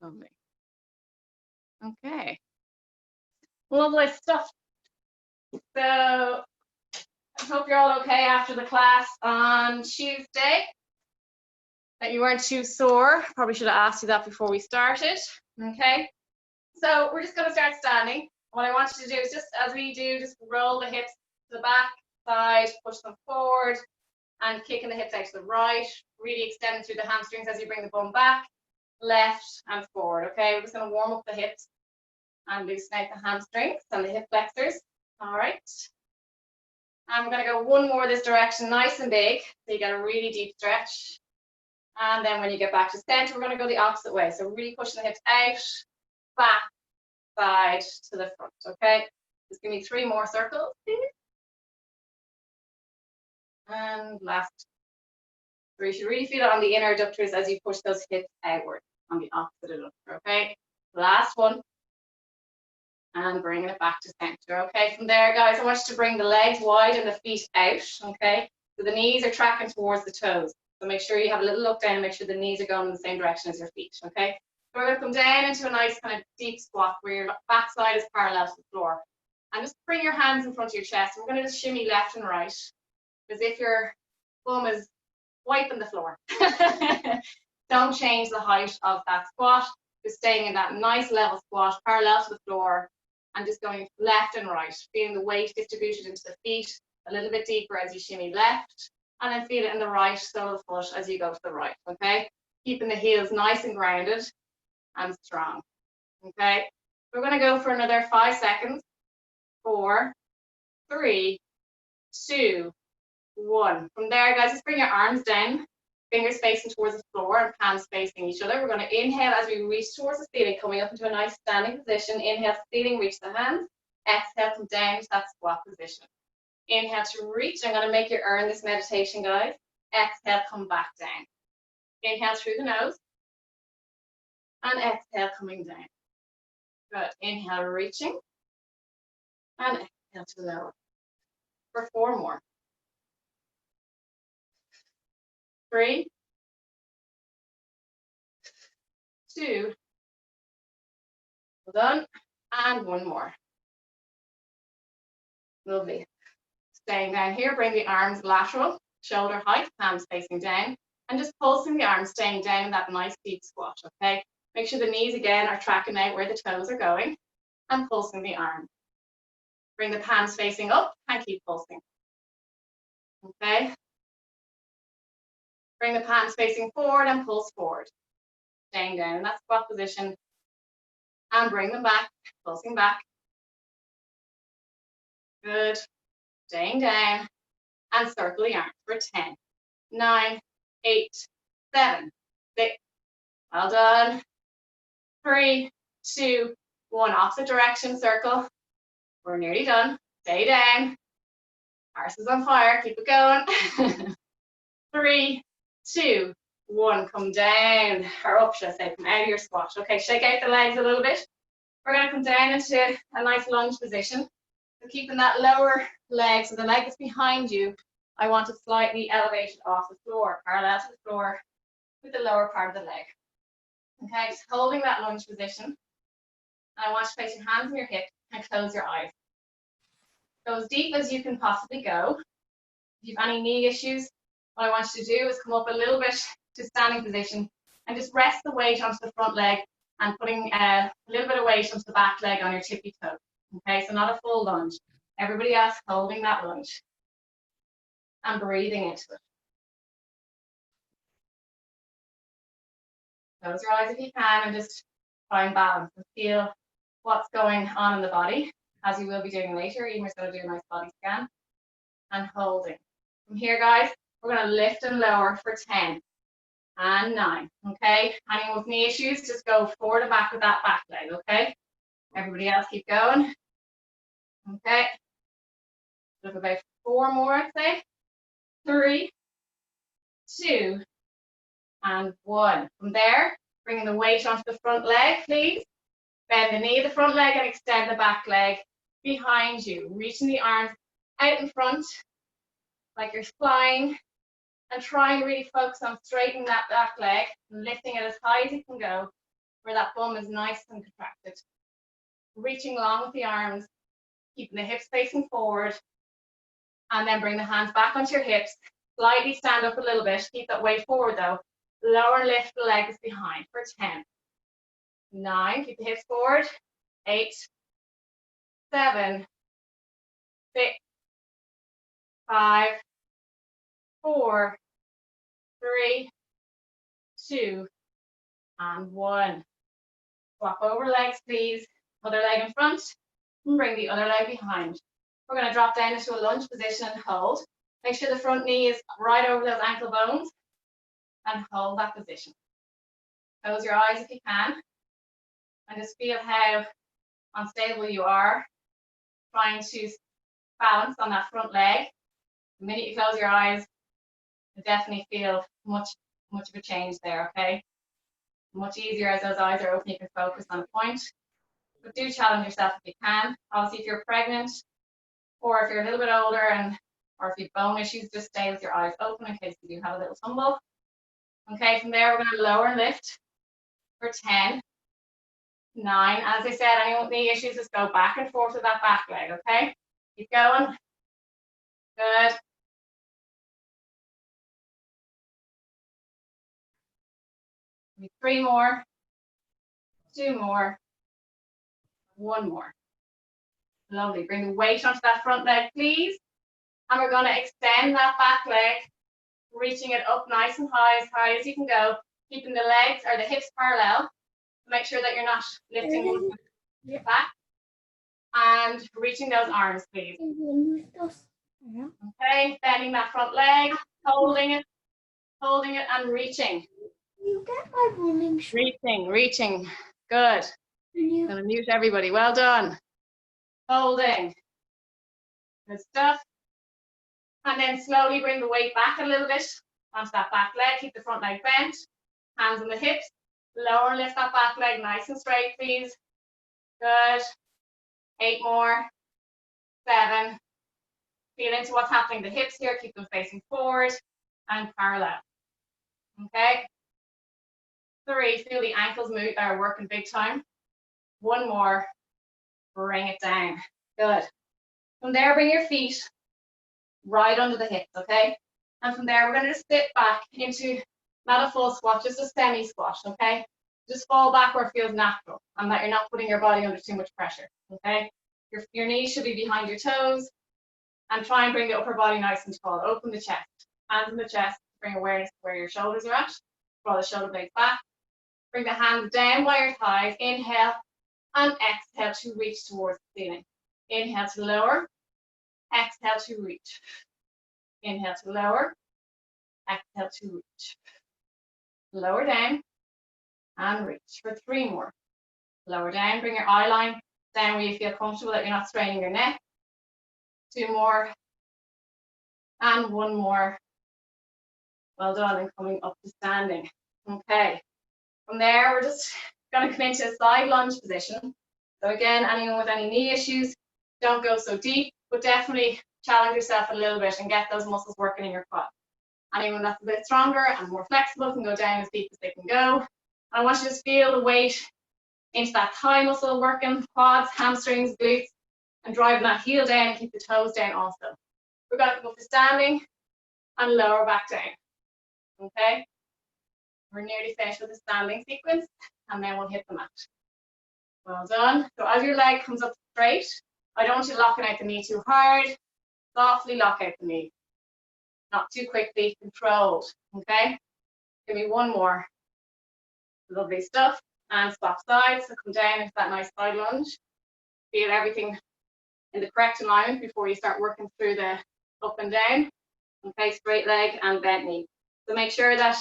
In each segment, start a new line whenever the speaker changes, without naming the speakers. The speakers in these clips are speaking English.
Lovely. Okay. Lovely stuff. So I hope you're all okay after the class on Tuesday, that you weren't too sore. Probably should have asked you that before we started. Okay. So we're just going to start standing. What I want you to do is just as we do, just roll the hips to the back, side, push them forward, and kicking the hips out to the right, really extending through the hamstrings as you bring the bum back, left and forward. Okay, we're just going to warm up the hips and loosen out the hamstrings and the hip flexors. All right. And we're going to go one more this direction, nice and big, so you get a really deep stretch. And then when you get back to center, we're going to go the opposite way. So really pushing the hips out, back, side to the front. Okay, just give me 3 more circles, please. And last 3. You should really feel it on the inner adductors as you push those hips outward on the opposite adductor. Okay, last one. And bringing it back to center. Okay, from there, guys, I want you to bring the legs wide and the feet out. Okay, so the knees are tracking towards the toes. So make sure you have a little look down and make sure the knees are going in the same direction as your feet. Okay, so we're going to come down into a nice kind of deep squat where your back side is parallel to the floor. And just bring your hands in front of your chest. We're going to just shimmy left and right as if your bum is wiping the floor. Don't change the height of that squat. Just staying in that nice level squat, parallel to the floor, and just going left and right, feeling the weight distributed into the feet a little bit deeper as you shimmy left, and then feel it in the right sole of the foot as you go to the right, okay? Keeping the heels nice and grounded and strong, okay? We're going to go for another 5 seconds. 4, 3, 2, 1. From there, guys, just bring your arms down, fingers facing towards the floor and palms facing each other. We're going to inhale as we reach towards the ceiling, coming up into a nice standing position. Inhale to ceiling, reach the hands. Exhale, come down to that squat position. Inhale to reach. I'm going to make you earn this meditation, guys. Exhale, come back down. Inhale through the nose. And exhale, coming down. Good. Inhale, reaching. And exhale to lower. For 4 more. 3, 2, well done, and 1 more. Lovely. Staying down here, bring the arms lateral, shoulder height, palms facing down, and just pulsing the arms, staying down in that nice deep squat, okay? Make sure the knees again are tracking out where the toes are going, and pulsing the arms. Bring the palms facing up and keep pulsing, okay? Bring the palms facing forward and pulse forward. Staying down in that squat position. And bring them back, pulsing back. Good. Staying down. And circle the arms for 10, 9, 8, 7, 6. Well done. 3, 2, 1. Opposite direction, circle. We're nearly done. Stay down. Arse is on fire. Keep it going. 3, 2, 1, come down, or up, should I say, come out of your squat. Okay, shake out the legs a little bit. We're going to come down into a nice lunge position. So keeping that lower leg, so the leg is behind you, I want it slightly elevated off the floor, parallel to the floor with the lower part of the leg. Okay, just holding that lunge position. And I want you to place your hands on your hips and close your eyes. Go as deep as you can possibly go. If you have any knee issues, what I want you to do is come up a little bit to standing position and just rest the weight onto the front leg and putting a little bit of weight onto the back leg on your tippy toe. Okay, so not a full lunge. Everybody else holding that lunge and breathing into it. Close your eyes if you can and just try and balance and feel what's going on in the body, as you will be doing later. Emer's going to do a nice body scan. And holding. From here, guys, we're going to lift and lower for 10 and 9, okay? Anyone with knee issues, just go forward and back with that back leg, okay? Everybody else keep going. Okay. Look about 4 more, I'd say. 3, 2, and 1. From there, bringing the weight onto the front leg, please. Bend the knee of the front leg and extend the back leg behind you. Reaching the arms out in front, like you're flying. And try and really focus on straightening that back leg, and lifting it as high as you can go, where that bum is nice and contracted. Reaching long with the arms, keeping the hips facing forward, and then bring the hands back onto your hips. Slightly stand up a little bit. Keep that weight forward though. Lower and lift the legs behind for 10. 9, keep the hips forward. 8, 7, 6, 5, 4, 3, 2, and 1. Swap over legs, please. Other leg in front, and bring the other leg behind. We're going to drop down into a lunge position and hold. Make sure the front knee is right over those ankle bones, and hold that position. Close your eyes if you can, and just feel how unstable you are, trying to balance on that front leg. The minute you close your eyes, you definitely feel much of a change there, okay? Much easier as those eyes are open, you can focus on a point. But do challenge yourself if you can. Obviously, if you're pregnant, or if you're a little bit older, or if you have bone issues, just stay with your eyes open in case you do have a little tumble. Okay, from there, we're going to lower and lift for 10, 9. As I said, anyone with knee issues, just go back and forth with that back leg, okay? Keep going. Good. Maybe 3 more, 2 more, 1 more. Lovely. Bring the weight onto that front leg, please. And we're going to extend that back leg, reaching it up nice and high as you can go, keeping the legs or the hips parallel. Make sure that you're not lifting one foot back. And reaching those arms, please. Okay, bending that front leg, holding it, and reaching.
You get my running shoe.
Reaching. Good. I'm going to mute everybody. Well done. Holding. Good stuff. And then slowly bring the weight back a little bit onto that back leg. Keep the front leg bent. Hands on the hips. Lower and lift that back leg nice and straight, please. Good. 8 more. 7. Feel into what's happening. The hips here, keep them facing forward and parallel. Okay. 3. Feel the ankles move, are working big time. 1 more. Bring it down. Good. From there, bring your feet right under the hips, okay? And from there, we're going to just sit back into not a full squat, just a semi squat, okay? Just fall back where it feels natural and that you're not putting your body under too much pressure, okay? Your knees should be behind your toes, and try and bring the upper body nice and tall. Open the chest, hands in the chest, bring awareness to where your shoulders are at. Draw the shoulder blades back. Bring the hands down by your thighs. Inhale and exhale to reach towards the ceiling. Inhale to lower. Exhale to reach. Inhale to lower. Exhale to reach. Lower down and reach for 3 more. Lower down. Bring your eye line down where you feel comfortable, that you're not straining your neck. 2 more. And 1 more. Well done. And coming up to standing. Okay. From there, we're just going to come into a side lunge position. So again, anyone with any knee issues, don't go so deep, but definitely challenge yourself a little bit and get those muscles working in your quad. Anyone that's a bit stronger and more flexible can go down as deep as they can go. And I want you to just feel the weight into that thigh muscle working, quads, hamstrings, glutes, and driving that heel down and keep the toes down also. We're going to go for standing and lower back down. Okay? We're nearly finished with the standing sequence, and then we'll hit the mat. Well done. So as your leg comes up straight, I don't want you locking out the knee too hard. Softly lock out the knee. Not too quickly, controlled. Okay? Give me 1 more. Lovely stuff. And swap sides. So come down into that nice side lunge. Feel everything in the correct alignment before you start working through the up and down. Okay, straight leg and bent knee. So make sure that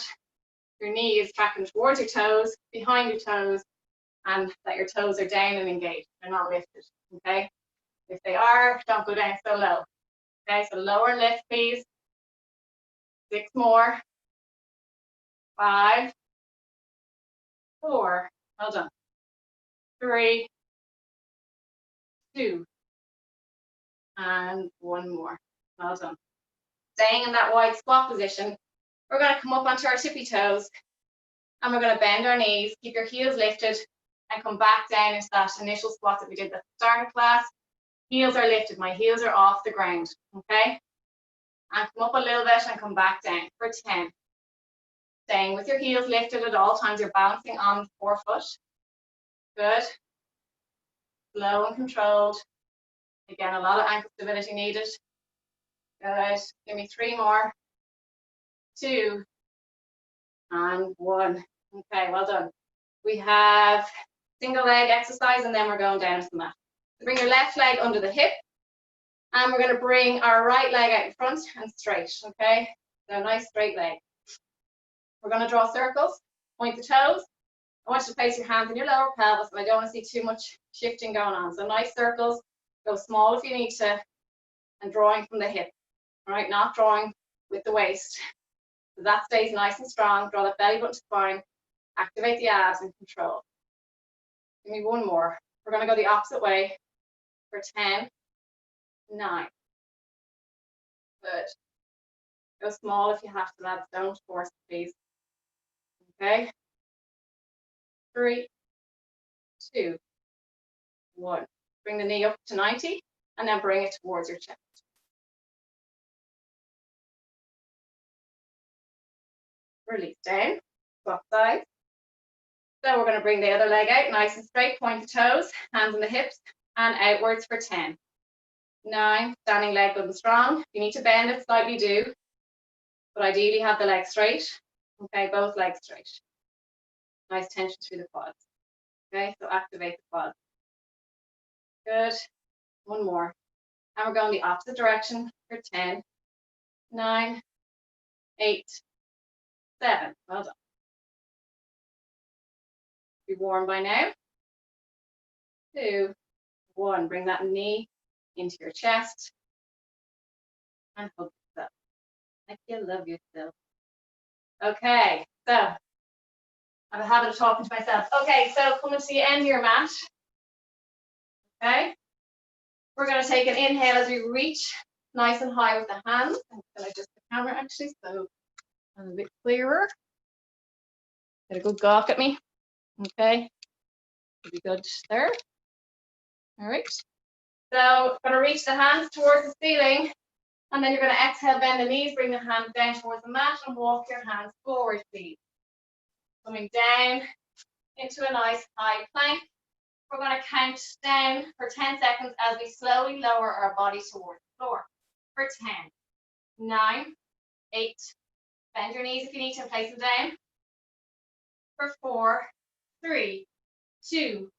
your knee is tracking towards your toes, behind your toes, and that your toes are down and engaged. They're not lifted, okay? If they are, don't go down so low. Okay, so lower and lift, please. 6 more. 5. 4. Well done. 3. 2. And 1 more. Well done. Staying in that wide squat position, we're going to come up onto our tippy toes And we're going to bend our knees, keep your heels lifted, and come back down into that initial squat that we did at the start of class. Heels are lifted, my heels are off the ground, okay? And come up a little bit and come back down for 10. Staying with your heels lifted at all times, you're balancing on the forefoot. Good. Slow and controlled. Again, a lot of ankle stability needed. Good. Give me 3 more. 2. And 1. Okay, well done. We have single leg exercise, and then we're going down to the mat. So bring your left leg under the hip, and we're going to bring our right leg out in front and straight, okay? So nice straight leg. We're going to draw circles, point the toes. I want you to place your hands in your lower pelvis, and I don't want to see too much shifting going on. So nice circles, go small if you need to, and drawing from the hip, all right? Not drawing with the waist. So that stays nice and strong. Draw that belly button to spine, activate the abs and control. Give me 1 more. We're going to go the opposite way for 10, 9. Good. Go small if you have to, lads. Don't force, please. Okay. 3, 2, 1. Bring the knee up to 90 and then bring it towards your chest. Release down, swap sides. So we're going to bring the other leg out nice and straight, point the toes, hands on the hips, and outwards for 10. 9, standing leg good and strong. If you need to bend it slightly, do. But ideally have the leg straight. Okay, both legs straight. Nice tension through the quads. Okay, so activate the quads. Good. 1 more. And we're going the opposite direction for 10, 9, 8, 7. Well done. Be warm by now. 2, 1. Bring that knee into your chest and hug yourself like you love yourself. Okay, so I have a habit of talking to myself. Okay, so coming to the end of your mat. Okay, we're going to take an inhale as we reach nice and high with the hands. I'm going to adjust the camera actually, so I'm a bit clearer. Get a good gawk at me. Okay, should be good there. All right. So going to reach the hands towards the ceiling, and then you're going to exhale, bend the knees, bring the hands down towards the mat, and walk your hands forward, please. Coming down into a nice high plank. We're going to count down for 10 seconds as we slowly lower our body towards the floor. For 10, 9, 8, bend your knees if you need to, place them down. For 4, 3, 2,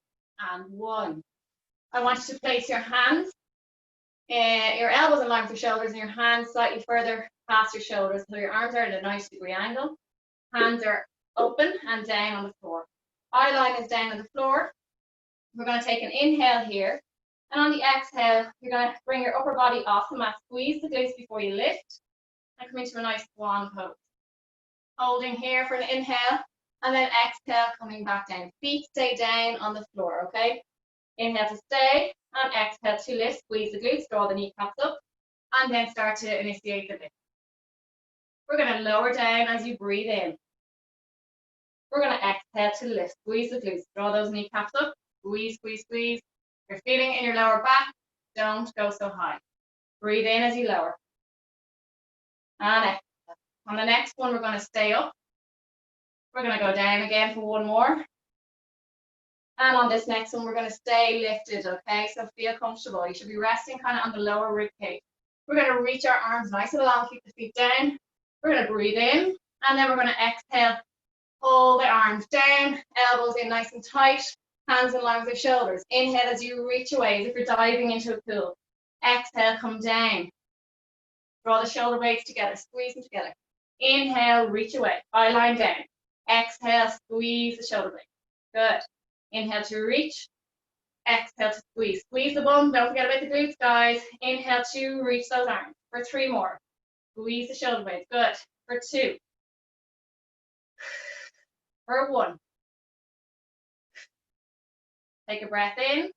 and 1. I want you to place your hands, your elbows in line with your shoulders, and your hands slightly further past your shoulders, so your arms are at a 90-degree angle. Hands are open and down on the floor. Eye line is down on the floor. We're going to take an inhale here, and on the exhale, you're going to bring your upper body off the mat, squeeze the glutes before you lift, and come into a nice swan pose. Holding here for an inhale, and then exhale, coming back down. Feet stay down on the floor, okay? Inhale to stay, and exhale to lift. Squeeze the glutes, draw the kneecaps up, and then start to initiate the lift. We're going to lower down as you breathe in. We're going to exhale to lift. Squeeze the glutes, draw those kneecaps up. Squeeze, squeeze, squeeze. If you're feeling in your lower back, don't go so high. Breathe in as you lower. And exhale. On the next one, we're going to stay up. We're going to go down again for 1 more. And on this next one, we're going to stay lifted, okay? So feel comfortable. You should be resting kind of on the lower rib cage. We're going to reach our arms nice and long, keep the feet down. We're going to breathe in, and then we're going to exhale. Pull the arms down, elbows in nice and tight, hands in line with your shoulders. Inhale as you reach away, as if you're diving into a pool. Exhale, come down. Draw the shoulder blades together, squeeze them together. Inhale, reach away, eye line down. Exhale, squeeze the shoulder blades. Good. Inhale to reach, exhale to squeeze. Squeeze the bum, don't forget about the glutes, guys. Inhale to reach those arms. For 3 more. Squeeze the shoulder blades, good. For 2. For 1. Take a breath in,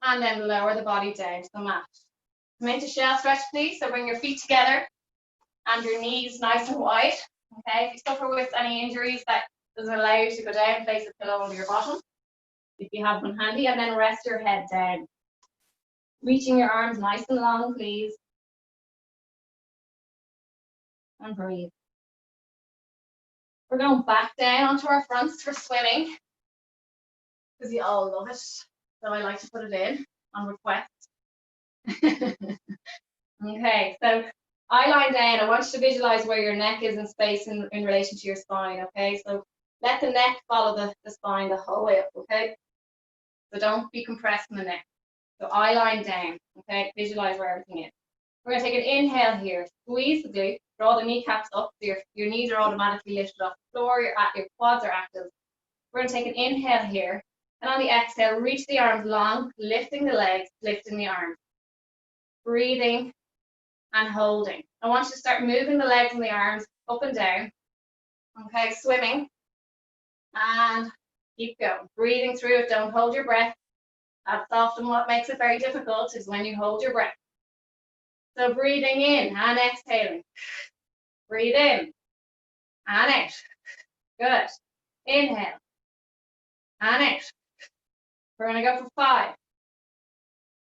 and then lower the body down to the mat. Come into shell stretch, please. So bring your feet together, and your knees nice and wide. Okay, if you suffer with any injuries that Does it allow you to go down, place a pillow under your bottom, if you have one handy, and then rest your head down. Reaching your arms nice and long, please. And breathe. We're going back down onto our fronts for swimming, because you all love it. So I like to put it in on request. Okay, so I lie down. I want you to visualize where your neck is in space in relation to your spine, okay? So let the neck follow the spine the whole way up, okay? So don't be compressing the neck. So eye line down, okay? Visualize where everything is. We're going to take an inhale here. Squeeze the glutes, draw the kneecaps up so your knees are automatically lifted off the floor, your quads are active. We're going to take an inhale here. And on the exhale, reach the arms long, lifting the legs, lifting the arms. Breathing and holding. I want you to start moving the legs and the arms up and down. Okay, swimming. And keep going. Breathing through it. Don't hold your breath. That's often what makes it very difficult, is when you hold your breath. So breathing in and exhaling. Breathe in and out. Good. Inhale and out. We're going to go for 5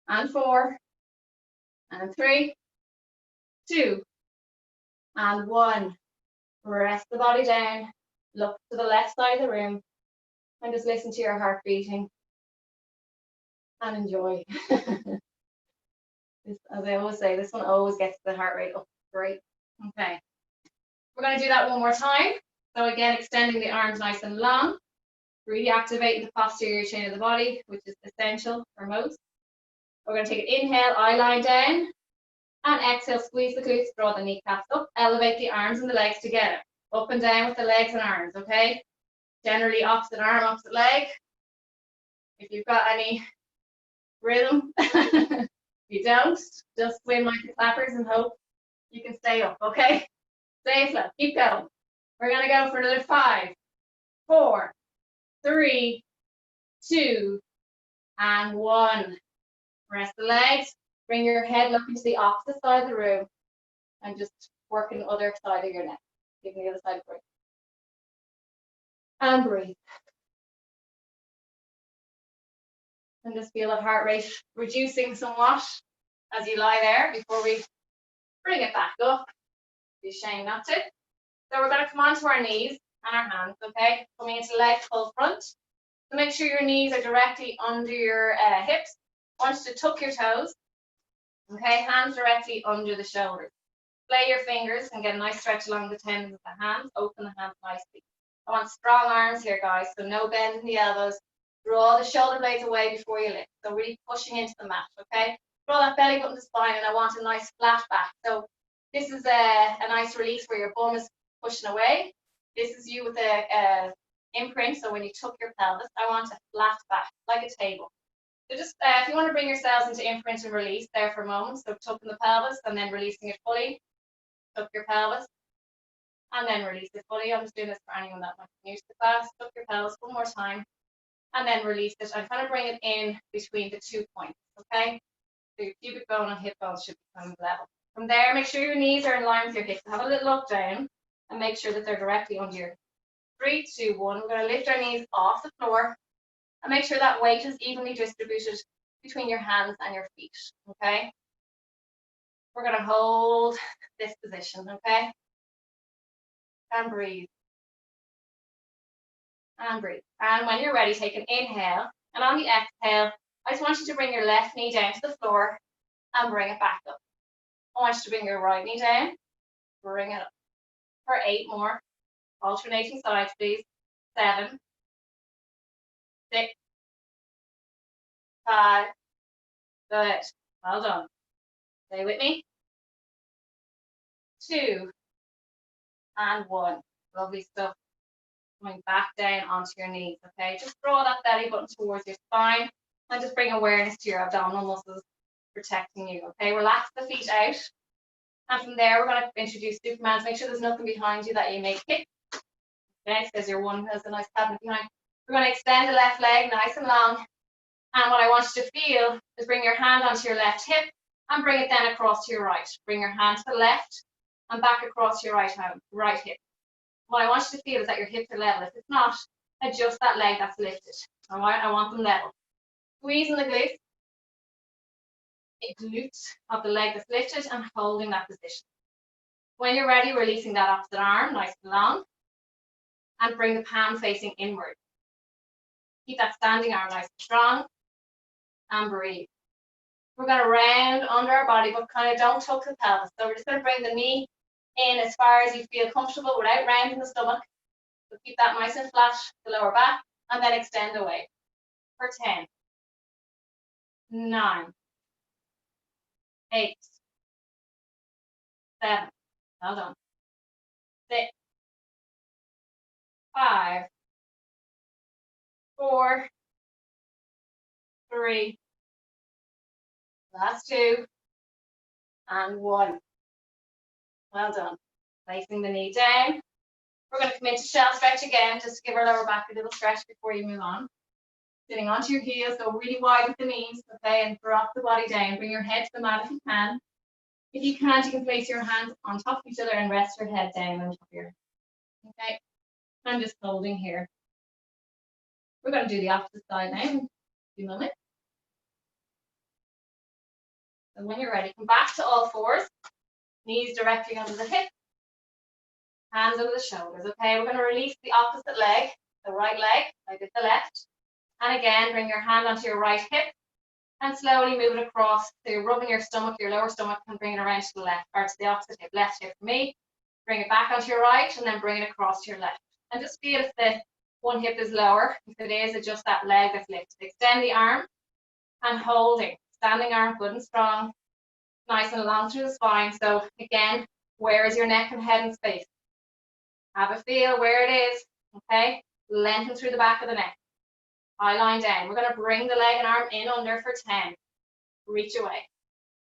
and 4 and 3, 2 and 1. Rest the body down. Look to the left side of the room and just listen to your heart beating and enjoy. As I always say, this one always gets the heart rate up. Great. Okay. We're going to do that one more time. So again, extending the arms nice and long, really activating the posterior chain of the body, which is essential for most. We're going to take an inhale, eye line down, and exhale, squeeze the glutes, draw the kneecaps up, elevate the arms and the legs together, up and down with the legs and arms, okay? Generally opposite arm, opposite leg. If you've got any rhythm, if you don't, just swim like the clappers and hope you can stay up, okay? Stay slow, keep going. We're going to go for another 5, 4, 3, 2, and 1. Rest the legs. Bring your head looking to the opposite side of the room and just working the other side of your neck. Giving the other side a break. And breathe. And just feel the heart rate reducing somewhat as you lie there before we bring it back up. Be ashamed not to. So we're going to come onto our knees and our hands, okay? Coming into leg pull front. So make sure your knees are directly under your hips. I want you to tuck your toes. Okay, hands directly under the shoulders. Play your fingers and get a nice stretch along the tendons of the hands. Open the hands nicely. I want strong arms here, guys, so no bend in the elbows. Draw the shoulder blades away before you lift. So really pushing into the mat, okay? Draw that belly button to spine, and I want a nice flat back. So this is a nice release where your bum is pushing away. This is you with a imprint, so when you tuck your pelvis, I want a flat back, like a table. So just, if you want to bring yourselves into imprint and release there for a moment, so tucking the pelvis and then releasing it fully. Tuck your pelvis and then release it fully. I'm just doing this for anyone that might be new to the class. Tuck your pelvis one more time and then release it and kind of bring it in between the 2 points, okay? So your pubic bone and hip bone should become level. From there, make sure your knees are in line with your hips. Have a little look down and make sure that they're directly under your 3, 2, 1. We're going to lift our knees off the floor. And make sure that weight is evenly distributed between your hands and your feet, okay? We're going to hold this position, okay? And breathe. And breathe. And when you're ready, take an inhale. And on the exhale, I just want you to bring your left knee down to the floor and bring it back up. I want you to bring your right knee down, bring it up. For 8 more. Alternating sides, please. 7, 6, 5, good, well done. Stay with me. 2, and 1. Lovely stuff. Coming back down onto your knees, okay? Just draw that belly button towards your spine and just bring awareness to your abdominal muscles protecting you, okay? Relax the feet out. And from there, we're going to introduce Supermans. Make sure there's nothing behind you that you may kick. Okay, because your one has a nice cabinet behind. We're going to extend the left leg nice and long. And what I want you to feel is bring your hand onto your left hip and bring it then across to your right. Bring your hand to the left and back across your right hand, right hip. What I want you to feel is that your hips are level. If it's not, adjust that leg that's lifted. All right, I want them level. Squeezing the glutes of the leg that's lifted and holding that position. When you're ready, releasing that opposite arm, nice and long, and bring the palm facing inward. Keep that standing arm nice and strong, and breathe. We're going to round under our body, but kind of don't tuck the pelvis. So we're just going to bring the knee in as far as you feel comfortable without rounding the stomach. So keep that nice and flat, the lower back, and then extend away. For 10, 9, 8, 7, well done, 6, 5, 4, 3, last 2, and 1. Well done. Placing the knee down. We're going to come into shell stretch again, just to give our lower back a little stretch before you move on. Sitting onto your heels, go really wide with the knees, okay, and drop the body down. Bring your head to the mat if you can. If you can't, you can place your hands on top of each other and rest your head down on top of your, okay. I'm just holding here. We're going to do the opposite side now in a few moments. So when you're ready, come back to all fours, knees directly under the hip, hands under the shoulders, okay? We're going to release the opposite leg, the right leg, like it's the left. And again, bring your hand onto your right hip and slowly move it across. So you're rubbing your stomach, your lower stomach, and bring it around to the left, or to the opposite hip, left hip for me. Bring it back onto your right and then bring it across to your left. And just feel if the one hip is lower. If it is, adjust that leg that's lifted. Extend the arm and holding. Standing arm, good and strong. Nice and long through the spine. So again, where is your neck and head in space? Have a feel where it is, okay? Lengthen through the back of the neck. Eye line down. We're going to bring the leg and arm in under for 10. Reach away.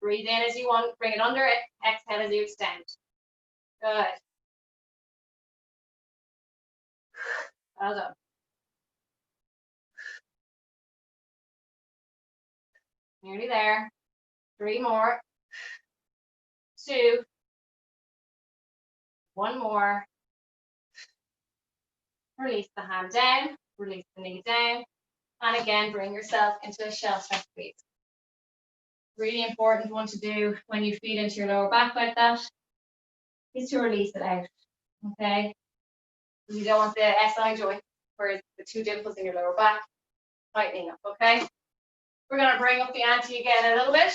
Breathe in as you want. Bring it under. Exhale as you extend. Good. Well done. Nearly there. 3 more. 2. 1 more. Release the hand down. Release the knee down. And again, bring yourself into a shell stretch, please. Really important one to do when you feed into your lower back like that is to release it out, okay? You don't want the SI joint, where the 2 dimples in your lower back, tightening up, okay? We're going to bring up the ante again a little bit.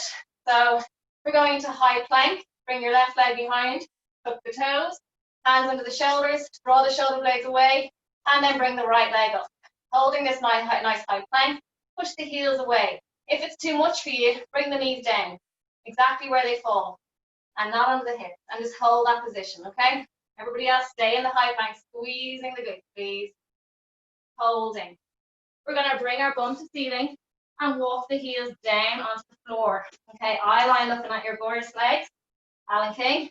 So we're going into high plank. Bring your left leg behind, tuck the toes, hands under the shoulders, draw the shoulder blades away, and then bring the right leg up. Holding this nice high plank, push the heels away. If it's too much for you, bring the knees down, exactly where they fall, and not under the hips, and just hold that position, okay? Everybody else, stay in the high plank, squeezing the glutes, please. Holding. We're going to bring our bum to ceiling and walk the heels down onto the floor, okay? Eye line looking at your gorgeous legs, Alan King.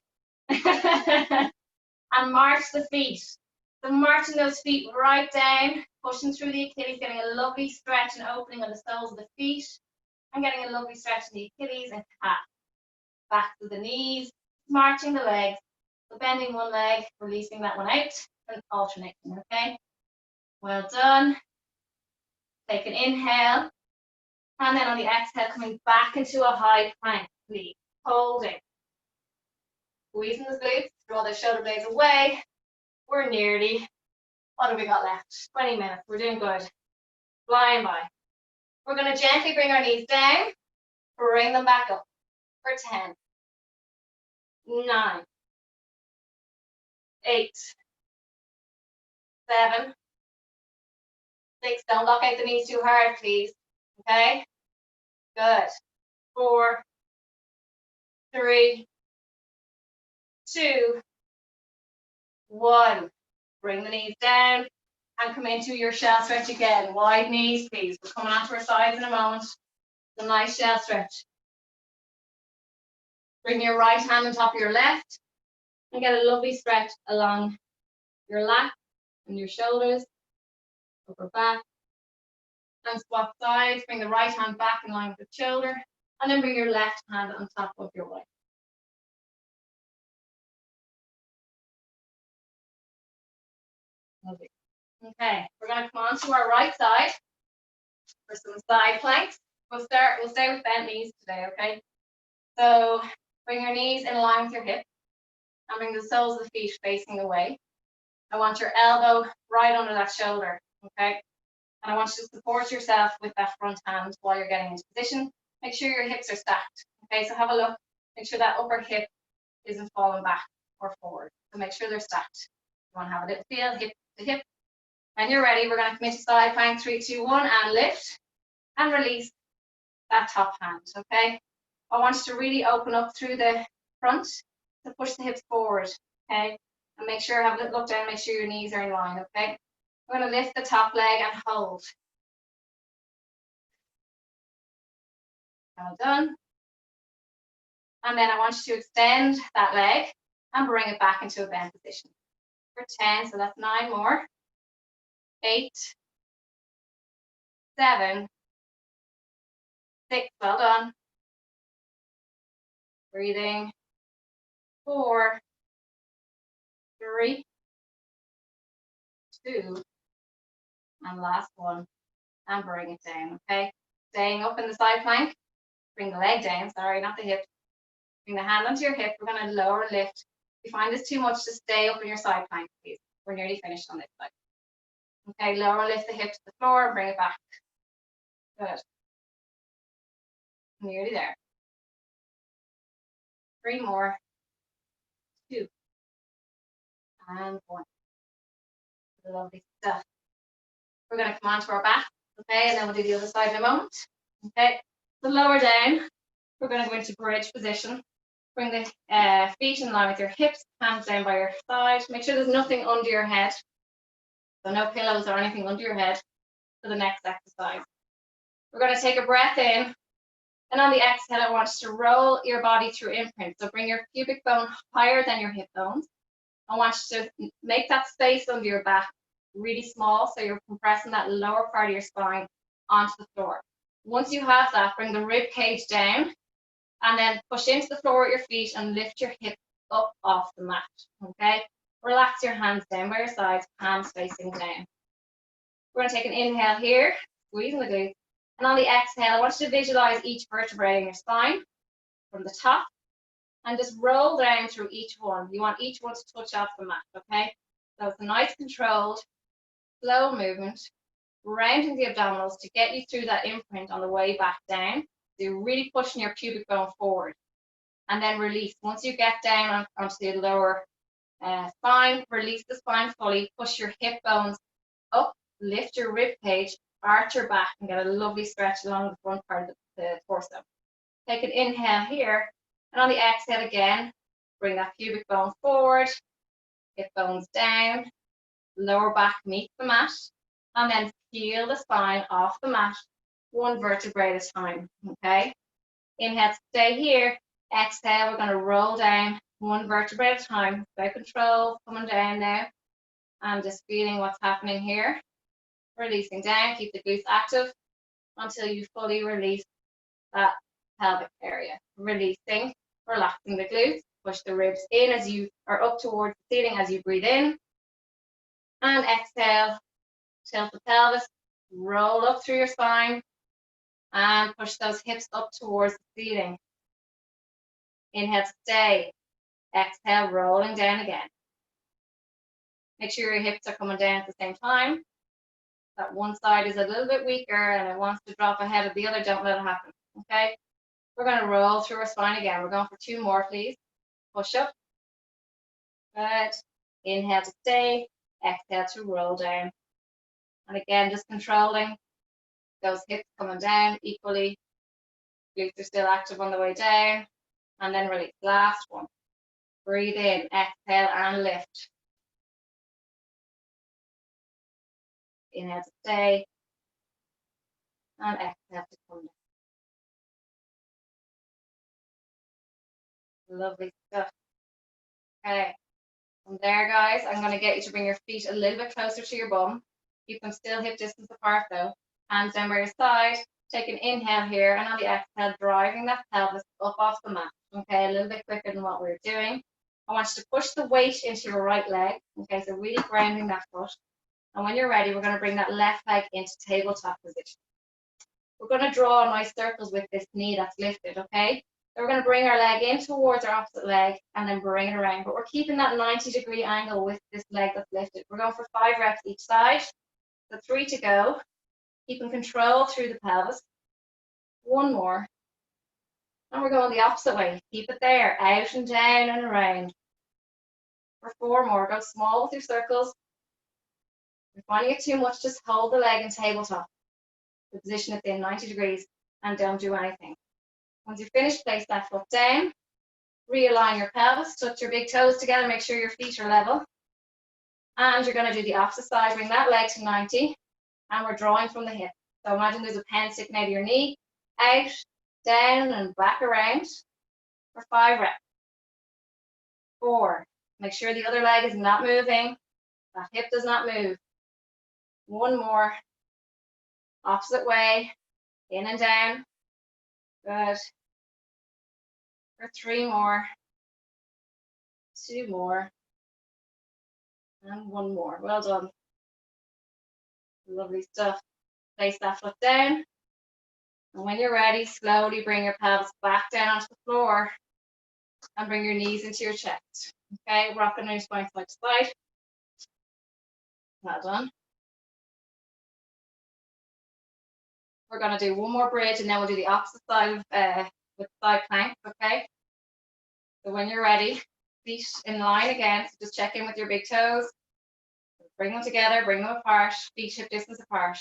And march the feet. So marching those feet right down, pushing through the Achilles, getting a lovely stretch and opening on the soles of the feet, and getting a lovely stretch in the Achilles and calf. Back to the knees, marching the legs, so bending one leg, releasing that one out, and alternating, okay? Well done. Take an inhale, and then on the exhale, coming back into a high plank, please. Holding. Squeezing the glutes, draw the shoulder blades away. We're nearly, what have we got left? 20 minutes, we're doing good. Flying by. We're going to gently bring our knees down, bring them back up for 10, 9, 8, 7, 6, don't lock out the knees too hard, please, okay? Good. 4, 3, 2, 1. Bring the knees down and come into your shell stretch again. Wide knees, please. We're coming onto our sides in a moment. It's a nice shell stretch. Bring your right hand on top of your left and get a lovely stretch along your lap and your shoulders, upper back. And swap sides. Bring the right hand back in line with the shoulder, and then bring your left hand on top of your right. Okay, we're going to come on to our right side for some side planks. We'll stay with bent knees today, okay? So bring your knees in line with your hips and bring the soles of the feet facing away. I want your elbow right under that shoulder, okay? And I want you to support yourself with that front hand while you're getting into position. Make sure your hips are stacked, okay? So have a look, make sure that upper hip isn't falling back or forward. So make sure they're stacked. You want to have a little feel, hip to hip. When you're ready, we're going to come into side plank, 3, 2, 1, and lift and release that top hand, okay? I want you to really open up through the front to push the hips forward, okay? And make sure, have a look down, make sure your knees are in line, okay? We're going to lift the top leg and hold. Well done. And then I want you to extend that leg and bring it back into a bend position. For 10, so that's 9 more. 8, 7, 6, well done. Breathing. 4, 3, 2, and last one. And bring it down, okay? Staying up in the side plank. Bring the leg down, sorry, not the hip. Bring the hand onto your hip. We're going to lower and lift. If you find this too much, to stay up in your side plank, please. We're nearly finished on this side. Okay, lower and lift the hip to the floor and bring it back. Good. Nearly there. 3 more. 2. And 1. Lovely stuff. We're going to come onto our back, okay, and then we'll do the other side in a moment. Okay, so lower down. We're going to go into bridge position. Bring the feet in line with your hips, hands down by your side. Make sure there's nothing under your head. So no pillows or anything under your head for the next exercise. We're going to take a breath in. And on the exhale, I want you to roll your body through imprint. So bring your pubic bone higher than your hip bones. I want you to make that space under your back really small, so you're compressing that lower part of your spine onto the floor. Once you have that, bring the rib cage down and then push into the floor with your feet and lift your hips up off the mat, okay? Relax your hands down by your sides, palms facing down. We're going to take an inhale here, squeezing the glutes. And on the exhale, I want you to visualize each vertebrae in your spine from the top and just roll down through each one. You want each one to touch off the mat, okay? So it's a nice controlled, slow movement, rounding the abdominals to get you through that imprint on the way back down. So you're really pushing your pubic bone forward. And then release. Once you get down onto the lower spine, release the spine fully, push your hip bones up, lift your rib cage, arch your back, and get a lovely stretch along the front part of the torso. Take an inhale here, and on the exhale again, bring that pubic bone forward, hip bones down, lower back meets the mat, and then peel the spine off the mat, one vertebrae at a time, okay? Inhale to stay here, exhale, we're gonna roll down one vertebrae at a time, by control, coming down now, and just feeling what's happening here. Releasing down, keep the glutes active until you fully release that pelvic area. Releasing, relaxing the glutes, push the ribs in as you are up towards the ceiling as you breathe in. And exhale, tilt the pelvis, roll up through your spine, and push those hips up towards the ceiling. Inhale to stay, exhale, rolling down again. Make sure your hips are coming down at the same time. That one side is a little bit weaker and it wants to drop ahead of the other, don't let it happen, okay? We're going to roll through our spine again. We're going for 2 more, please. Push up. Good. Inhale to stay, exhale to roll down. And again, just controlling those hips coming down equally. Glutes are still active on the way down. And then release. Last one. Breathe in, exhale, and lift. Inhale to stay, and exhale to come down. Lovely stuff. Okay, from there, guys, I'm going to get you to bring your feet a little bit closer to your bum. Keep them still hip distance apart, though. Hands down by your side. Take an inhale here, and on the exhale, driving that pelvis up off the mat. Okay, a little bit quicker than what we were doing. I want you to push the weight into your right leg. Okay, so really grounding that foot. And when you're ready, we're going to bring that left leg into tabletop position. We're going to draw nice circles with this knee that's lifted, okay? So we're going to bring our leg in towards our opposite leg and then bring it around. But we're keeping that 90-degree angle with this leg that's lifted. We're going for 5 reps each side. So 3 to go. Keeping control through the pelvis. 1 more. And we're going the opposite way. Keep it there. Out and down and around. For 4 more. Go small with your circles. If you're finding it too much, just hold the leg in tabletop. The position it's in 90 degrees and don't do anything. Once you're finished, place that foot down. Realign your pelvis. Touch your big toes together. Make sure your feet are level. And you're going to do the opposite side. Bring that leg to 90. And we're drawing from the hip. So imagine there's a pen sticking out of your knee. Out, down, and back around for 5 reps. 4. Make sure the other leg is not moving. That hip does not move. 1 more. Opposite way. In and down. Good. For 3 more. 2 more. And 1 more. Well done. Lovely stuff. Place that foot down. And when you're ready, slowly bring your pelvis back down onto the floor and bring your knees into your chest. Okay, rocking your spine side to side. Well done. We're going to do 1 more bridge and then we'll do the opposite side with side planks, okay? So when you're ready, feet in line again. So just check in with your big toes. Bring them together, bring them apart, feet hip distance apart.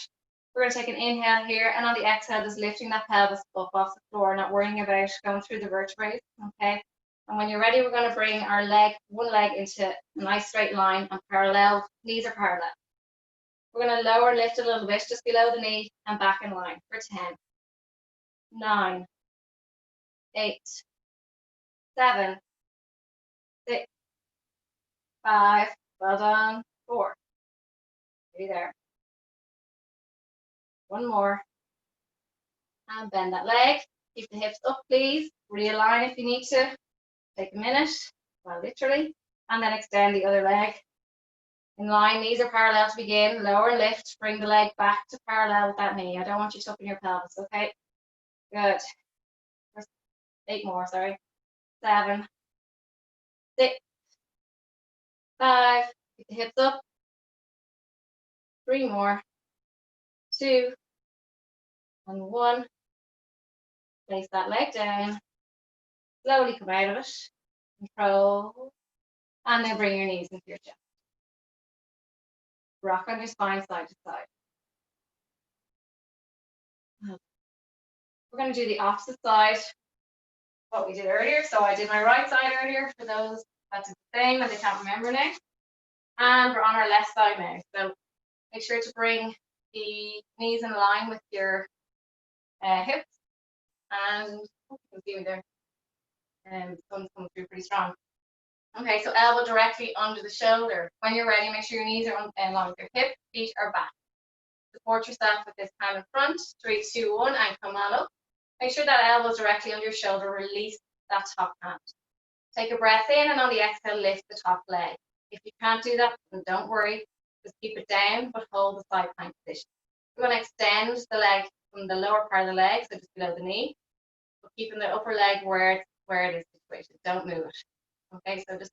We're going to take an inhale here, and on the exhale, just lifting that pelvis up off the floor, not worrying about going through the vertebrae, okay? And when you're ready, we're going to bring our leg, 1 leg into a nice straight line and parallel, knees are parallel. We're going to lower and lift a little bit, just below the knee and back in line for 10, 9, 8, 7, 6, 5, well done, 4. Stay there. 1 more. And bend that leg. Keep the hips up, please. Realign if you need to. Take a minute, well, literally. And then extend the other leg. In line, knees are parallel to begin. Lower and lift. Bring the leg back to parallel with that knee. I don't want you tucking your pelvis, okay? Good. 8 more, sorry. 7, 6, 5. Keep the hips up. 3 more. 2. And 1. Place that leg down. Slowly come out of it. Control. And then bring your knees into your chest. Rock on your spine side to side. We're going to do the opposite side, what we did earlier. So I did my right side earlier for those that did the same and they can't remember now. And we're on our left side now. So make sure to bring the knees in line with your hips. And you can see me there. And the sun's coming through pretty strong. Okay, so elbow directly under the shoulder. When you're ready, make sure your knees are in line with your hips, feet are back. Support yourself with this hand in front. 3, 2, 1, and come on up. Make sure that elbow is directly under your shoulder. Release that top hand. Take a breath in, and on the exhale, lift the top leg. If you can't do that, then don't worry. Just keep it down, but hold the side plank position. We're going to extend the leg from the lower part of the leg, so just below the knee, but keeping the upper leg where it is situated. Don't move it. Okay, so just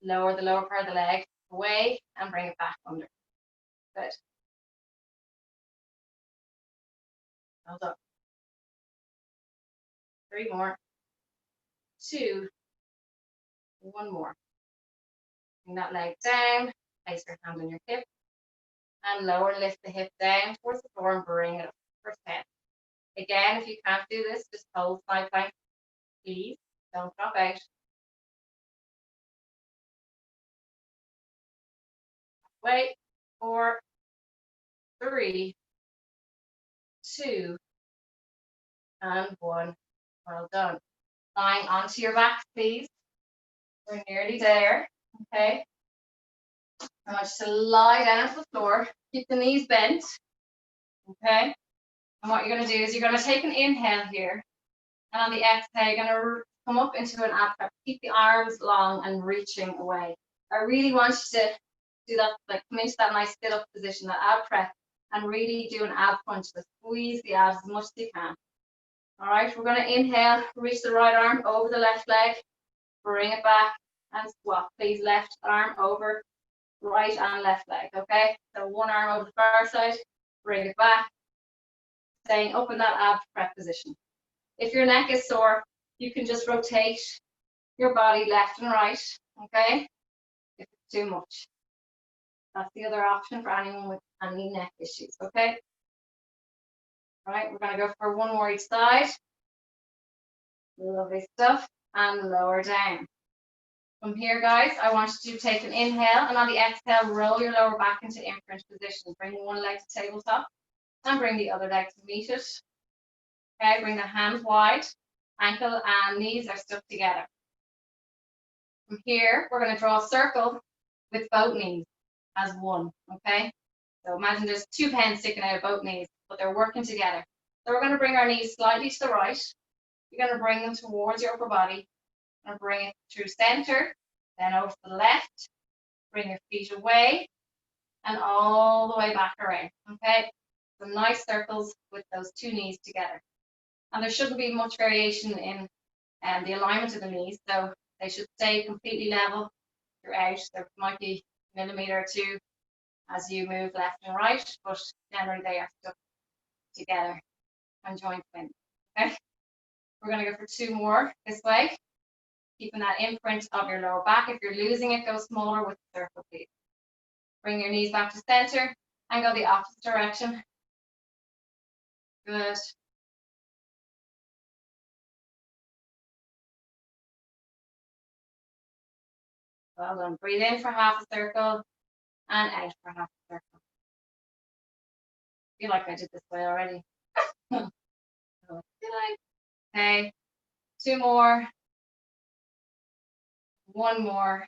lower the lower part of the leg away and bring it back under. Good. Well done. 3 more. 2. 1 more. Bring that leg down. Place your hand on your hip. And lower, lift the hip down towards the floor and bring it up for 10. Again, if you can't do this, just hold side plank. Please don't drop out. Wait. 4, 3, 2, and 1. Well done. Lying onto your back, please. We're nearly there. Okay. I want you to lie down to the floor. Keep the knees bent. Okay. And what you're going to do is you're going to take an inhale here. And on the exhale, you're going to come up into an ab crab. Keep the arms long and reaching away. I really want you to do that, like come into that nice sit up position, that ab press, and really do an ab crunch. So squeeze the abs as much as you can. All right, we're going to inhale, reach the right arm over the left leg, bring it back, and swap. Please, left arm over right and left leg, okay? So one arm over the far side, bring it back, staying up in that ab prep position. If your neck is sore, you can just rotate your body left and right, okay? If it's too much. That's the other option for anyone with any neck issues, okay? All right, we're going to go for one more each side. Lovely stuff. And lower down. From here, guys, I want you to take an inhale, and on the exhale, roll your lower back into imprint position. Bring one leg to tabletop, and bring the other leg to meet it. Okay, bring the hands wide. Ankle and knees are stuck together. From here, we're going to draw a circle with both knees as one, okay? So imagine there's 2 pens sticking out of both knees, but they're working together. So we're going to bring our knees slightly to the right. You're going to bring them towards your upper body. And bring it through center, then over to the left. Bring your feet away, and all the way back around, okay? Some nice circles with those 2 knees together. And there shouldn't be much variation in the alignment of the knees, so they should stay completely level throughout. There might be a millimeter or 2 as you move left and right, but generally they are stuck together and joint in, okay? We're going to go for 2 more this way. Keeping that imprint of your lower back. If you're losing it, go smaller with the circle, please. Bring your knees back to center and go the opposite direction. Good. Well done. Breathe in for half a circle and out for half a circle. I feel like I did this way already. Okay. 2 more. 1 more.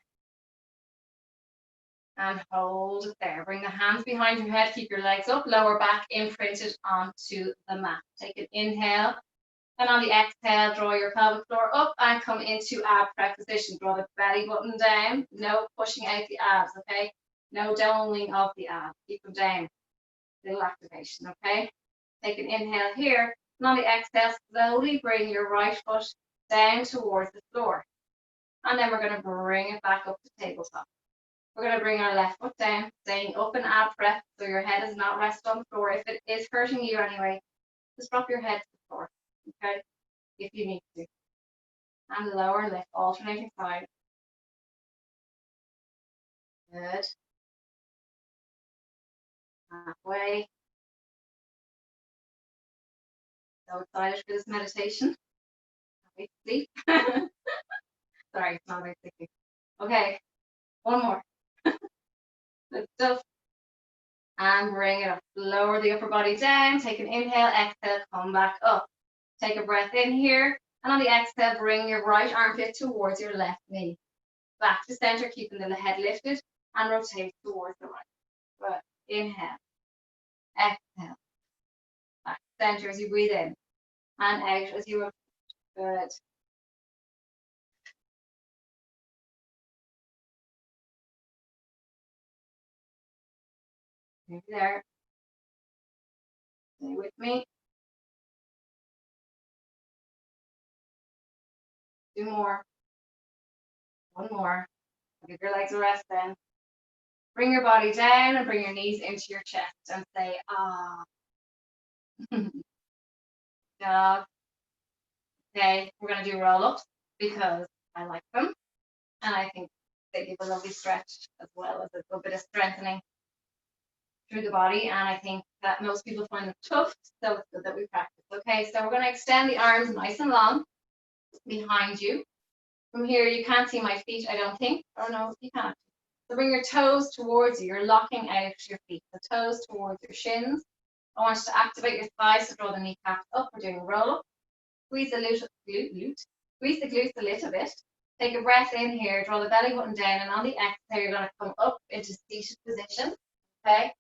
And hold it there. Bring the hands behind your head. Keep your legs up. Lower back imprinted onto the mat. Take an inhale. And on the exhale, draw your pelvic floor up and come into ab prep position. Draw the belly button down. No pushing out the abs, okay? No doubling of the abs. Keep them down. Little activation, okay? Take an inhale here. And on the exhale, slowly bring your right foot down towards the floor. And then we're going to bring it back up to tabletop. We're going to bring our left foot down, staying up in ab prep, so your head is not rested on the floor. If it is hurting you anyway, just drop your head to the floor, okay, if you need to. And lower lift, alternating sides. Good. Halfway. So excited for this meditation. Wait to sleep. Sorry, it's not very sticky. Okay, 1 more. Good stuff. And bring it up. Lower the upper body down. Take an inhale, exhale, come back up. Take a breath in here. And on the exhale, bring your right armpit towards your left knee. Back to center, keeping the head lifted, and rotate towards the right. Good. Inhale. Exhale. Back to center as you breathe in. And out as you rotate. Good. Maybe there. Stay with me. 2 more. 1 more. Give your legs a rest then. Bring your body down and bring your knees into your chest and say, ah. Dog. Okay, we're going to do roll-ups because I like them. And I think they give a lovely stretch as well as a little bit of strengthening through the body. And I think that most people find them tough, so it's good that we practice. Okay, so we're going to extend the arms nice and long behind you. From here, you can't see my feet, I don't think. Oh, no, you can't. So bring your toes towards you. You're locking out your feet. The toes towards your shins. I want you to activate your thighs to draw the kneecaps up. We're doing a roll-up. Squeeze the glute. Squeeze the glutes a little bit. Take a breath in here. Draw the belly button down. And on the exhale, you're going to come up into seated position. Okay?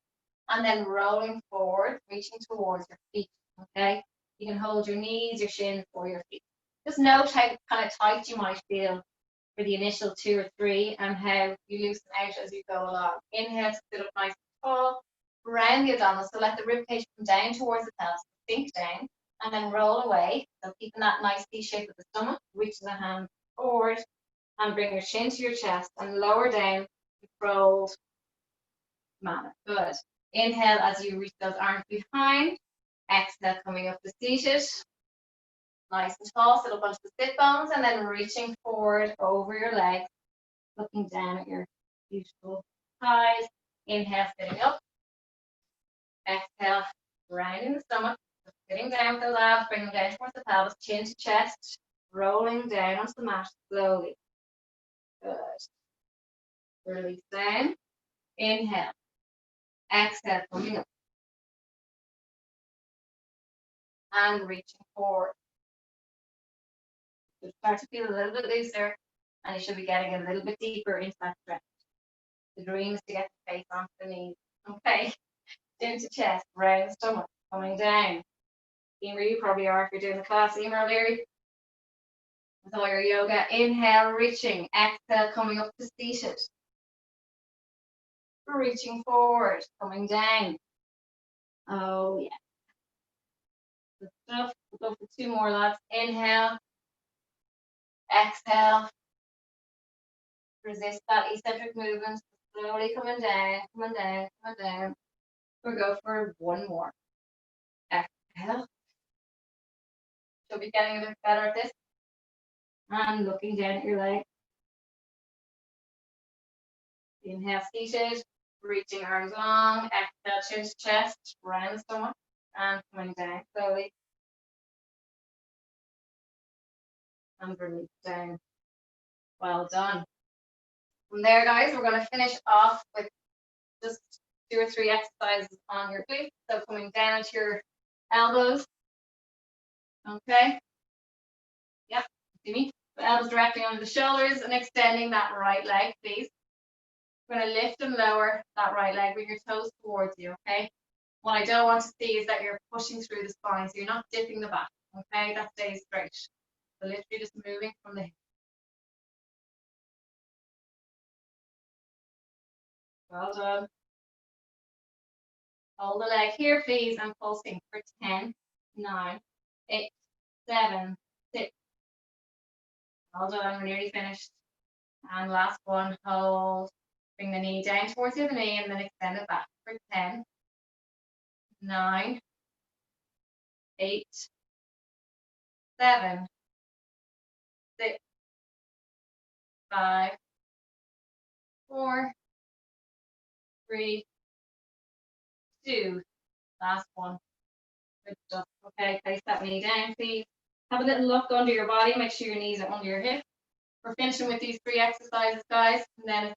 And then rolling forward, reaching towards your feet. Okay? You can hold your knees, your shins, or your feet. Just note how kind of tight you might feel for the initial 2 or 3 and how you loosen out as you go along. Inhale to sit up nice and tall, round the abdominals, so let the ribcage come down towards the pelvis, sink down, and then roll away. So keeping that nice C shape of the stomach, reach the hand forward and bring your chin to your chest and lower down, controlled manner. Good. Inhale as you reach those arms behind. Exhale, coming up to seated. Nice and tall, sit up onto the sit bones, and then reaching forward over your legs, looking down at your beautiful thighs. Inhale, sitting up. Exhale, rounding the stomach, sitting down with the abs, bring them down towards the pelvis, chin to chest, rolling down onto the mat slowly. Good. Release down. Inhale. Exhale, coming up. And reaching forward. You start to feel a little bit looser, and you should be getting a little bit deeper into that stretch. The dream is to get the face onto the knees. Okay. Chin to chest, round the stomach, coming down. Emer, you probably are if you're doing the class. Emer O'Leary. With all your yoga. Inhale, reaching. Exhale, coming up to seated. Reaching forward, coming down. Oh, yeah. Good stuff. We'll go for 2 more, lads. Inhale. Exhale. Resist that eccentric movement. Slowly coming down, coming down, coming down. We'll go for 1 more. Exhale. You'll be getting a bit better at this. And looking down at your leg. Inhale, seated. Reaching arms long. Exhale, chin to chest. Round the stomach. And coming down slowly. And release down. Well done. From there, guys, we're going to finish off with just 2 or 3 exercises on your glutes. So coming down to your elbows. Okay. Yep. See me? The elbows directly under the shoulders and extending that right leg, please. We're going to lift and lower that right leg. Bring your toes towards you, okay? What I don't want to see is that you're pushing through the spine, so you're not dipping the back, okay? That stays straight. So literally just moving from the hip. Well done. Hold the leg here, please, and pulsing for 10, 9, 8, 7, 6. Well done, we're nearly finished. And last one, hold. Bring the knee down towards the other knee and then extend it back for 10, 9, 8, 7, 6, 5, 4, 3, 2. Last one. Good stuff. Okay, place that knee down, please. Have a little look under your body. Make sure your knees are under your hips. We're finishing with these 3 exercises, guys, and then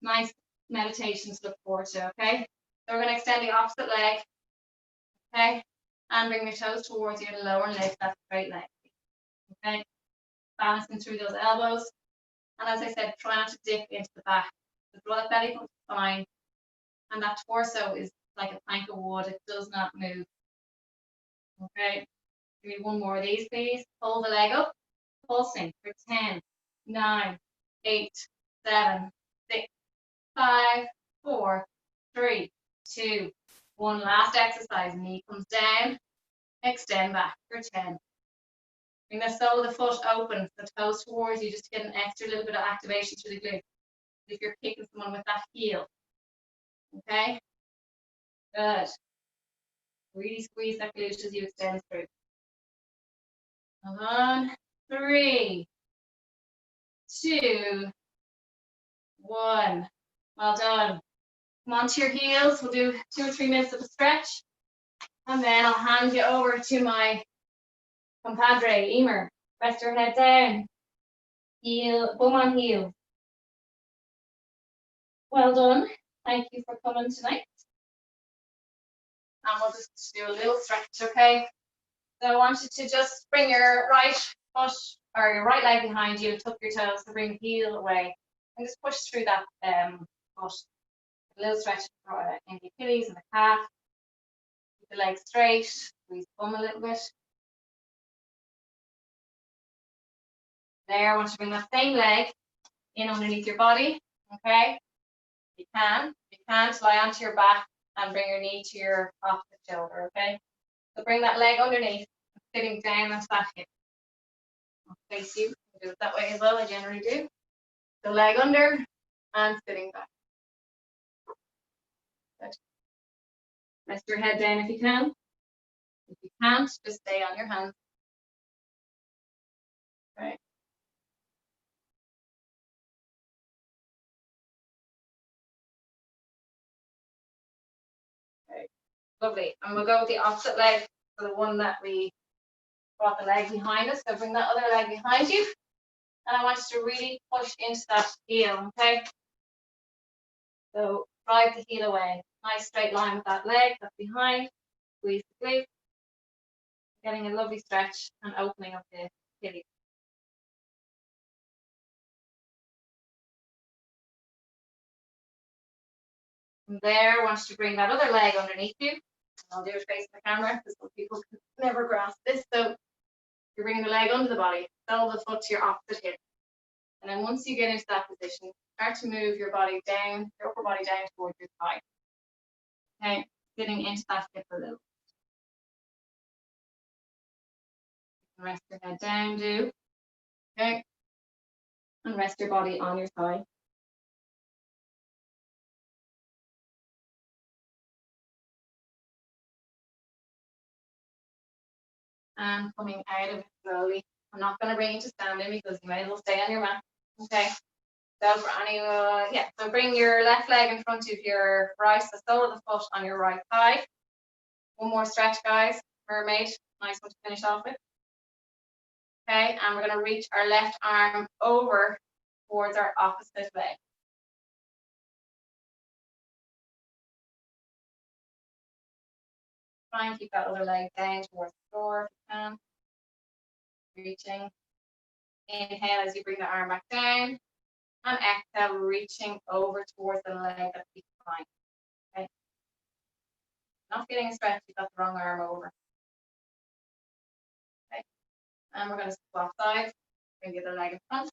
nice meditation to look forward to, okay? So we're going to extend the opposite leg, okay? And bring your toes towards you and lower and lift that straight leg, okay? Balancing through those elbows. And as I said, try not to dip into the back. So draw that belly from the spine. And that torso is like a plank of wood. It does not move. Okay? Give me 1 more of these, please. Hold the leg up. Pulsing for 10, 9, 8, 7, 6, 5, 4, 3, 2, 1. Last exercise. Knee comes down. Extend back for 10. Bring the sole of the foot open, the toes towards you, just to get an extra little bit of activation through the glutes. If you're kicking someone with that heel. Okay? Good. Really squeeze that glute as you extend through. Hold on. 3, 2, 1. Well done. Come on to your heels. We'll do 2 or 3 minutes of a stretch. And then I'll hand you over to my compadre, Emer. Rest your head down. Heel, bum on heel. Well done. Thank you for coming tonight. And we'll just do a little stretch, okay? So I want you to just bring your right foot or your right leg behind you, tuck your toes, so bring the heel away, and just push through that foot. A little stretch in the Achilles and the calf. Keep the leg straight, squeeze the bum a little bit. There, I want you to bring that same leg in underneath your body, okay? You can. If you can't, lie onto your back and bring your knee to your opposite shoulder, okay? So bring that leg underneath, sitting down onto that hip. I'll face you. Do it that way as well, I generally do. The leg under and sitting back. Good. Rest your head down if you can. If you can't, just stay on your hands. Okay. Okay. Lovely. And we'll go with the opposite leg for the one that we brought the leg behind us. So bring that other leg behind you. And I want you to really push into that heel, okay? So drive the heel away. Nice straight line with that leg that's behind. Squeeze the glute. Getting a lovely stretch and opening of the Achilles. From there, I want you to bring that other leg underneath you. I'll do it facing the camera because some people can never grasp this. So you're bringing the leg under the body, sole of the foot to your opposite hip. And then once you get into that position, start to move your body down, your upper body down towards your thigh. Okay, getting into that hip a little. Rest your head down, do. Okay. And rest your body on your thigh. And coming out of it slowly. I'm not going to bring you to standing because you may as well stay on your mat. Okay. So for anyone, yeah. So bring your left leg in front of your right, the sole of the foot on your right thigh. One more stretch, guys. Mermaid, nice one to finish off with. Okay, and we're going to reach our left arm over towards our opposite leg. Try and keep that other leg down towards the floor if you can. Reaching. Inhale as you bring the arm back down. And exhale, reaching over towards the leg that's behind. Okay. Not feeling a stretch, you've got the wrong arm over. Okay. And we're going to swap sides. Bring the other leg in front.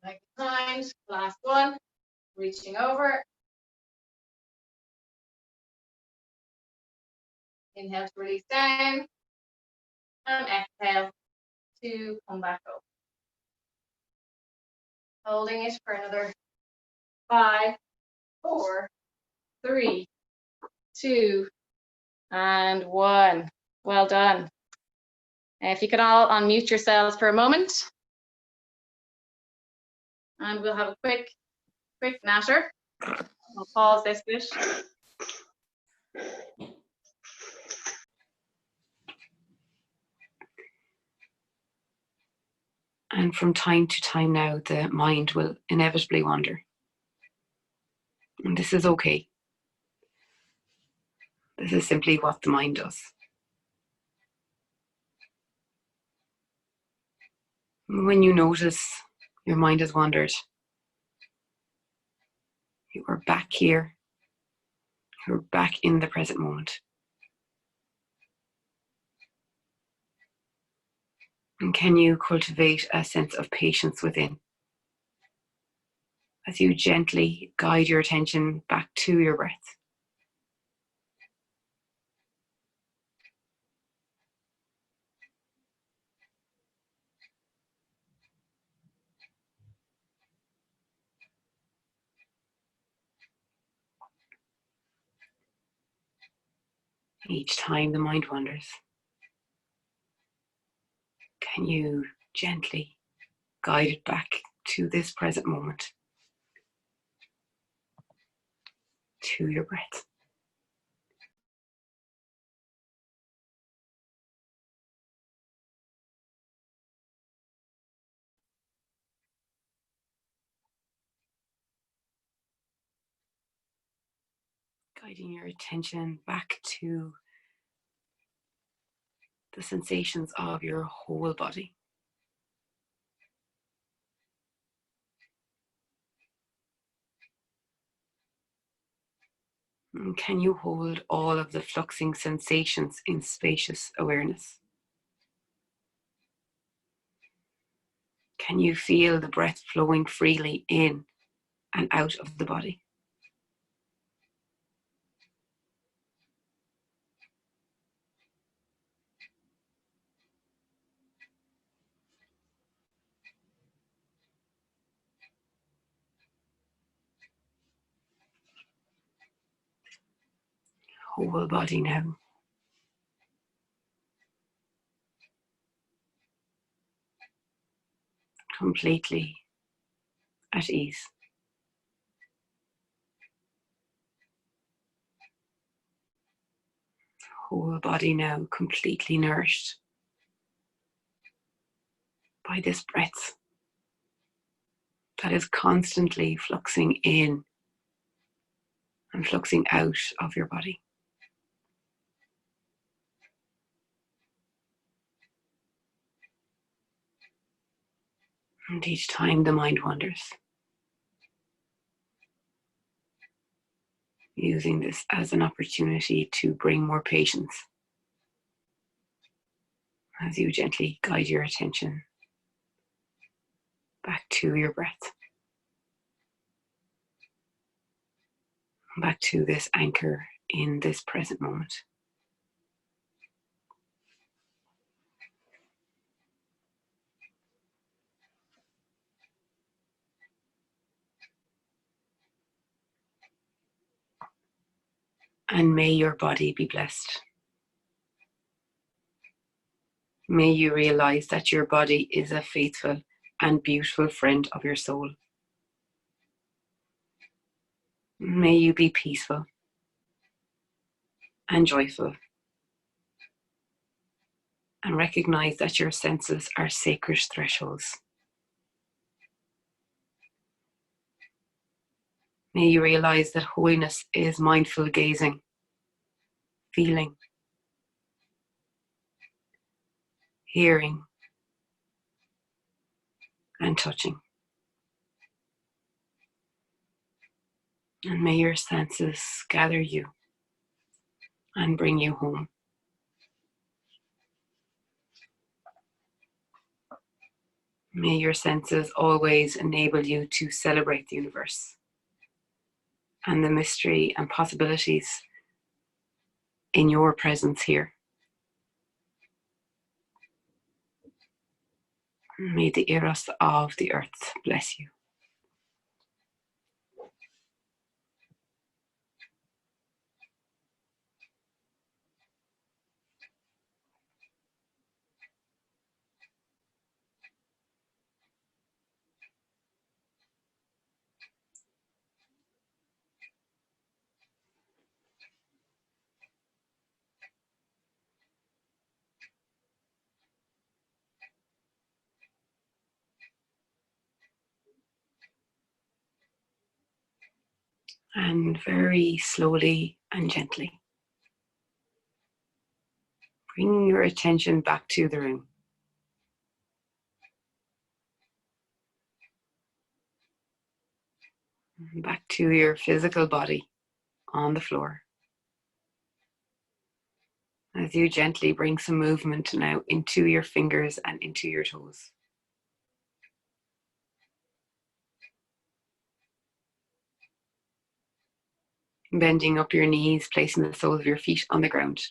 Leg behind. Last one. Reaching over. Inhale to release down. And exhale to come back up. Holding it for another 5, 4, 3, 2, and 1. Well done. If you could all unmute yourselves for a moment. And we'll have a quick natter. I'll pause this bit.
And from time to time now, the mind will inevitably wander. And this is okay. This is simply what the mind does. When you notice your mind has wandered, you are back here. You're back in the present moment. And can you cultivate a sense of patience within as you gently guide your attention back to your breath? Each time the mind wanders, can you gently guide it back to this present moment, to your breath? Guiding your attention back to the sensations of your whole body. And can you hold all of the fluxing sensations in spacious awareness? Can you feel the breath flowing freely in and out of the body? Whole body now. Completely at ease. Whole body now completely nourished by this breath that is constantly fluxing in and fluxing out of your body. And each time the mind wanders, using this as an opportunity to bring more patience as you gently guide your attention back to your breath, back to this anchor in this present moment. And may your body be blessed. May you realize that your body is a faithful and beautiful friend of your soul. May you be peaceful and joyful, and recognize that your senses are sacred thresholds. May you realize that holiness is mindful gazing, feeling, hearing, and touching. And may your senses gather you and bring you home. May your senses always enable you to celebrate the universe and the mystery and possibilities in your presence here. May the eros of the earth bless you. And very slowly and gently, bring your attention back to the room. Back to your physical body on the floor. As you gently bring some movement now into your fingers and into your toes. Bending up your knees, placing the soles of your feet on the ground.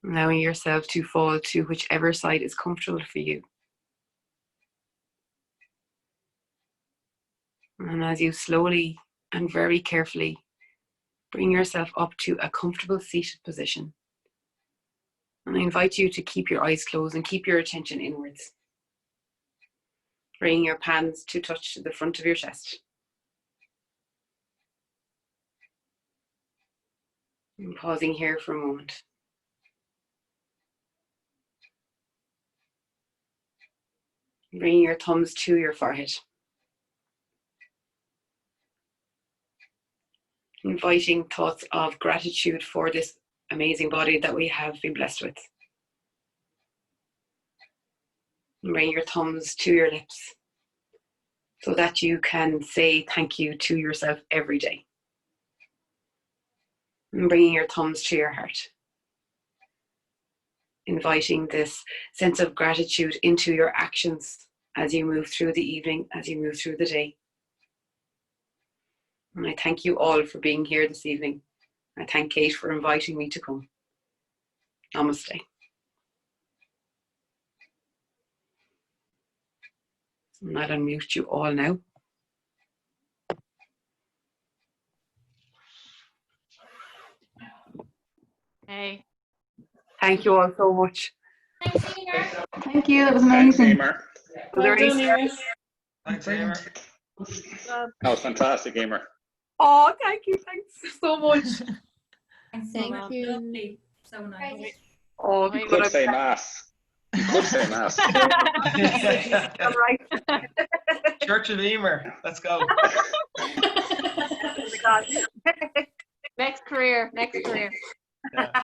Allowing yourself to fall to whichever side is comfortable for you. And as you slowly and very carefully bring yourself up to a comfortable seated position. And I invite you to keep your eyes closed and keep your attention inwards. Bringing your palms to touch the front of your chest. And pausing here for a moment. Bringing your thumbs to your forehead. Inviting thoughts of gratitude for this amazing body that we have been blessed with. And bring your thumbs to your lips so that you can say thank you to yourself every day. And bringing your thumbs to your heart. inviting this sense of gratitude into your actions as you move through the evening, as you move through the day. And I thank you all for being here this evening. I thank Kate for inviting me to come. Namaste. And I'll unmute you all now.
Hey.
Thank you all so much.
Thanks, Ina.
Thank you. That was
Thanks,
amazing.
Emer.
Well done, Emer.
Thanks, Emer.
That was fantastic, Emer.
Oh, thank you. Thanks so much.
Thank you.
So nice.
Oh,
You could say mass. You could say mass.
all right.
Church of Emer. Let's go.
Next career.
Yeah.